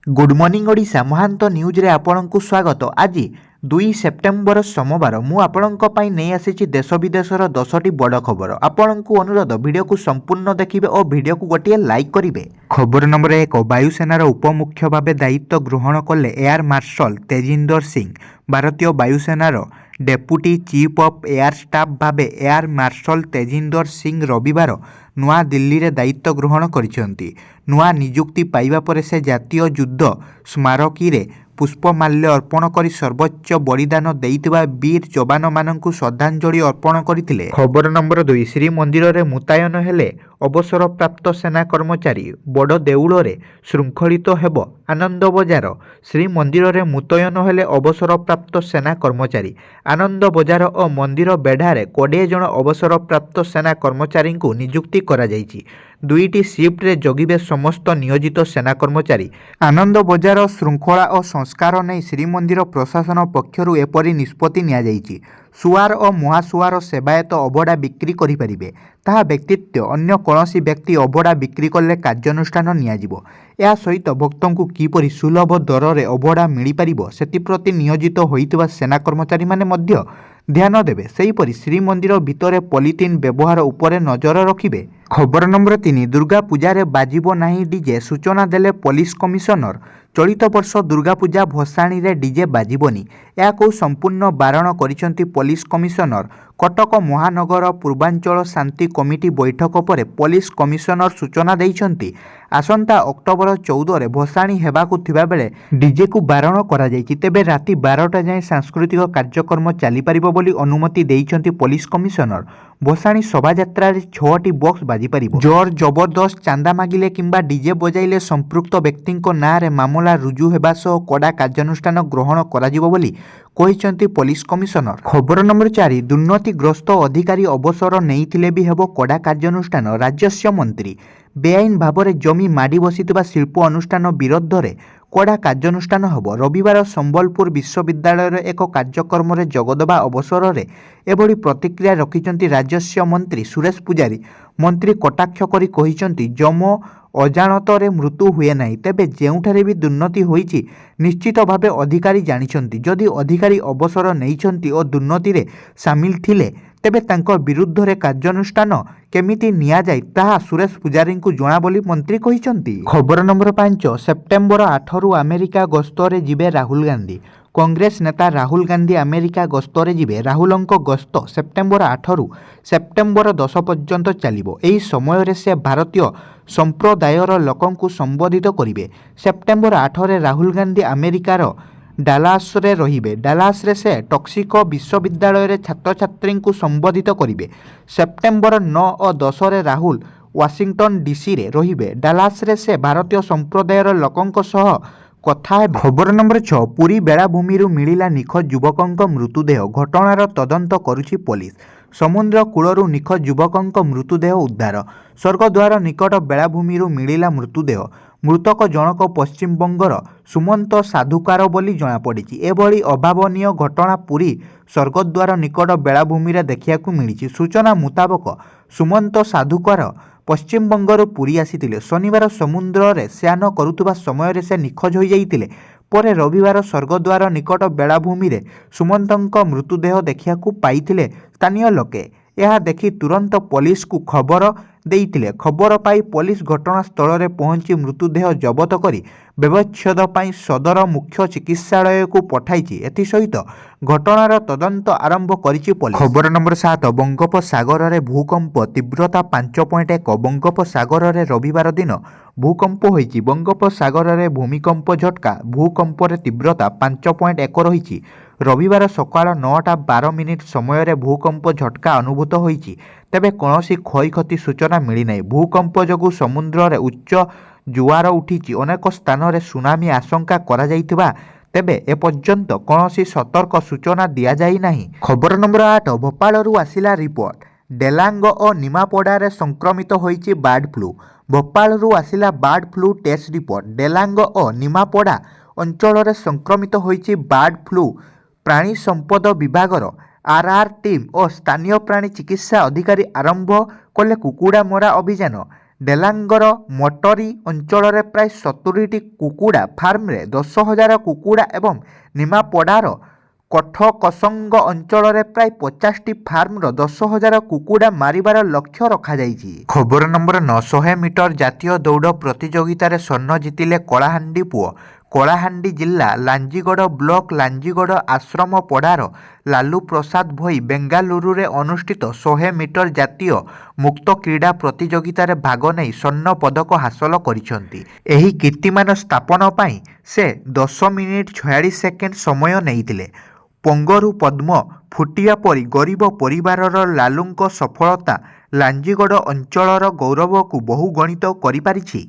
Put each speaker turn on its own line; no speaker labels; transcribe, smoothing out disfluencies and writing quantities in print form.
Good morning Odisha महांत news रे आपनकु स्वागत। आज 2 सेप्टेम्बर सोमवार मु आपनक पई नै आसीछि देश विदेशर 10टी बड़ खबर। आपनकु अनुरोध वीडियो को संपूर्ण देखिबे और वीडियो को गोटिए लाइक करिवे। खबर नंबर 1 वायुसेनार उपमुख्य भावे दायित्व ग्रहण कले एयर मार्शल तेजिंदर सिंह। भारतीय वायुसेनार deputy chief of air staff भावे एयर मार्शल तेजिंदर सिंह रविवार नुआ दिल्ली रे दायित्व ग्रहण करिसेंती। नुआ नियुक्ति पाइबा परे से जातीय युद्ध स्मारकी रे पुष्पमाल्य अर्पण करी सर्वोच्च बलिदान देइतिबा वीर जवान माननकु श्रद्धांजलि अर्पण करथिले। खबर नंबर 2 श्रीमंदिर रे मुतायन हेले अवसर प्राप्त सेना कर्मचारी। बड़ देउल रे श्रृंखलित हेबो आनंद बजार। श्रीमंदिर रे मुतयन हेले अवसर प्राप्त सेना कर्मचारी। आनंद बजार और मंदिर बेढ़ारे 20 जन अवसर प्राप्त सेना कर्मचारी को नियुक्ति करा जायछि। दुईटी शिफ्ट रे जगिबे समस्त नियोजित सेना कर्मचारी। आनंद बजार श्रृंखला और संस्कार नहीं श्रीमंदिर प्रशासन पक्षरु एपरि निष्पत्ति निया जायछि। सुआर और महासुआर सेवायत अबड़ा बिक्री करिपारिबे। ताहा व्यक्तित्व अन्य कौनसी व्यक्ति अबड़ा बिक्री कले कार्यानुष्ठान नियाजिबो। या सहित भक्तों किपरि सुलभ दर रे अबड़ा मिली पारिबो सेतिप्रति नियोजित होइतिबा सेना कर्मचारी माने मध्य ध्यान देबे। सेहीपरि श्रीमंदिर भितरे पॉलिथिन व्यवहार उपरे नजर रखिबे। खबर नंबर 3 दुर्गा पूजा बाजिबो नाही डीजे सूचना देले पुलिस कमिशनर। चलित वर्ष दुर्गा पूजा भसाणी रे डीजे बाजिबोनी या को संपूर्ण बारण करिसेंती पुलिस कमिशनर। कटक महानगर पूर्वांचल शांति कमिटी बैठक पर पुलिस कमिशनर सूचना देइछंती। आसंता अक्टोबर 14 रे भसाणी हेबाकु थिबा बेले डीजे को बारण करा जायछि। तेबे राति 12टा जाए सांस्कृतिक कार्यक्रम चली पारिबो बोली अनुमति देइछंती पुलिस कमिशनर। भसाणी शोभायात्रा रे 6टी बॉक्स बाजी पारिबो। जोर जबरदस्त चांदा मागिले किंबा डीजे बजाइले संपृक्त व्यक्ति नाँ रे मामला रुजु हेबा सह कड़ा कार्यानुष्ठान ग्रहण कराजिबो बोली कहिसंती पुलिस कमिशनर। खबर नंबर 4 दुर्नीतिग्रस्त अधिकारी अवसर नैथिले भी हेबो कड़ा कार्यानुष्ठान। राजस्व मंत्री बेआईन भाव में जमी माड़ी बसिथिबा शिल्प अनुष्ठान विरोध में कड़ा कार्यानुष्ठान हेबो। रविवार संबलपुर विश्वविद्यालय एक कार्यक्रम में जोगदेवा अवसर में एभली प्रतिक्रिया रखिछंती राजस्व मंत्री सुरेश पुजारी। मंत्री कटाक्ष करी कहिछंती जम अजाणतरे मृत्यु हुए नहीं। तेबे जेउठारे भी दुर्नीति होईछि निश्चित भावे अधिकारी जानिछंती। जदि अधिकारी अवसर नैछंती और दुर्नीति रे सामिल थिले तेबे तांको विरुद्ध रे कार्यानुष्ठान केमिति निया जाय ताहा सुरेश पुजारी को जणा बोली मंत्री कहिछंती। खबर नंबर 5 सेप्टेम्बर 8 रु अमेरिका गस्तरे जिबे राहुल गांधी। कांग्रेस नेता राहुल गांधी अमेरिका गस्तरे जिबे। राहुलंको गस्त सेप्टेम्बर 8 रु सेप्टेम्बर 10 पर्यंत चलिबो। एही समय रे से भारतीय संप्रदायर लोकंकु संबोधित करिवे। सेप्टेम्बर 8 रे राहुल गांधी अमेरिकार डालास रे रहिबे। डालास रे से टॉक्सिको विश्वविद्यालय रे छात्र छात्री को संबोधित करिवे। सेप्टेम्बर 9 और 10 रे राहुल वाशिंगटन डीसी रे रहिबे। डालास रे से भारतीय संप्रदायर लोकंक सह कथा है। खबर नंबर 6 पुरी बेलाभूमि मिलिला निखोज युवकंक मृतदेह। घटनार तदंत करुछि पुलिस। समुद्र कूलरू निखोज युवकंक मृतदेह उद्धार। स्वर्गद्वार निकट बेलाभूमि मिलिला मृतदेह। मृतक जनक पश्चिमबंगर सुमंत साधुकार बोली जଣାपड़ी। एभली अभावनीय घटना पुरी स्वर्गद्वार निकट बेलाभूमि देखिया मिली। सूचना मुताबक सुमंत साधुकार पश्चिमबंगर पुरी आसीथिले। शनिवार समुद्र रे स्नान करुवा समय से निखोज हो जाइतिले। परे रविवार स्वर्गद्वार निकट बेलाभूमि रे सुमंतंक मृतदेह देखिया पाइथिले स्थानीय लोके। यह देखि तुरंत पुलिस को खबर देइतिले। खबर पाई पुलिस घटनास्थल रे पहुंची मृतदेह जबत करी व्यवच्छेद पाई सदर मुख्य चिकित्सालय को पठाइछि। एथि सहित घटनार तदंत आरंभ करिछि पुलिस। खबर नंबर 7 बंगोपसागर रे भूकंप तीव्रता 5.1। बंगोपसागर रे रविवार दिन भूकंप होइछि। बंगोपसागर रे भूमिकंप झटका भूकंप रे तीव्रता 5.1 रहिछि। रविवार सकाळ 9:12 समय रे भूकंप झटका अनुभूत होइछि। तेबे कौनसी क्षयक्षति सूचना मिली नहीं। भूकंप जोगु समुद्र रे उच्च जुआर उठिछि। अनेक स्थान रे सुनामी आशंका करा जाइथिबा तेबे एपर्यंत कौनसी सतर्क सूचना दिया जाई नहीं। खबर नंबर 8 भोपाल रु आसिला रिपोर्ट डेलांग और निमापड़ा रे संक्रमित होइछि बर्ड फ्लू। भोपाल रु आसिला bird flu test report. Delang और निमापड़ा अंचल रे संक्रमित होइछि बर्ड फ्लू। प्राणी संपद विभागर आरआर टीम और स्थानीय प्राणी चिकित्सा अधिकारी आरंभ कले कुकुड़ा मरा अभियान। ଡେଲାଙ୍ଗର ମଟରି ଅଞ୍ଚଳରେ ପ୍ରାୟ 70ଟି କୁକୁଡ଼ା ଫାର୍ମରେ 10,000 କୁକୁଡ଼ା ଏବଂ ନିମାପଡ଼ାର କଠକସଙ୍ଗ ଅଞ୍ଚଳରେ ପ୍ରାୟ 50ଟି ଫାର୍ମର 10,000 କୁକୁଡ଼ା ମାରିବାର ଲକ୍ଷ୍ୟ ରଖାଯାଇଛି। ଖବର ନମ୍ବର 9। 100 ମିଟର ଜାତୀୟ ଦୌଡ଼ ପ୍ରତିଯୋଗିତାରେ ସ୍ୱର୍ଣ୍ଣ ଜିତିଲେ କଳାହାଣ୍ଡି ପୁଅ। କଳାହାଣ୍ଡି ଜିଲ୍ଲା ଲାଞ୍ଜିଗଡ଼ ବ୍ଲକ ଲାଞ୍ଜିଗଡ଼ ଆଶ୍ରମପଡ଼ାର ଲାଲୁ ପ୍ରସାଦ ଭୋଇ ବେଙ୍ଗାଲୁରୁରେ ଅନୁଷ୍ଠିତ 100 ମିଟର ଜାତୀୟ ମୁକ୍ତ କ୍ରୀଡ଼ା ପ୍ରତିଯୋଗିତାରେ ଭାଗ ନେଇ ସ୍ୱର୍ଣ୍ଣ ପଦକ ହାସଲ କରିଛନ୍ତି। ଏହି କୀର୍ତ୍ତିମାନ ସ୍ଥାପନ ପାଇଁ ସେ 10 ମିନିଟ୍ 46 ସେକେଣ୍ଡ ସମୟ ନେଇଥିଲେ। ପଙ୍ଗରୁ ପଦ୍ମ ଫୁଟିବା ପରି ଗରିବ ପରିବାରର ଲାଲୁଙ୍କ ସଫଳତା ଲାଞ୍ଜିଗଡ଼ ଅଞ୍ଚଳର ଗୌରବକୁ ବହୁ ଗୁଣିତ କରିପାରିଛି।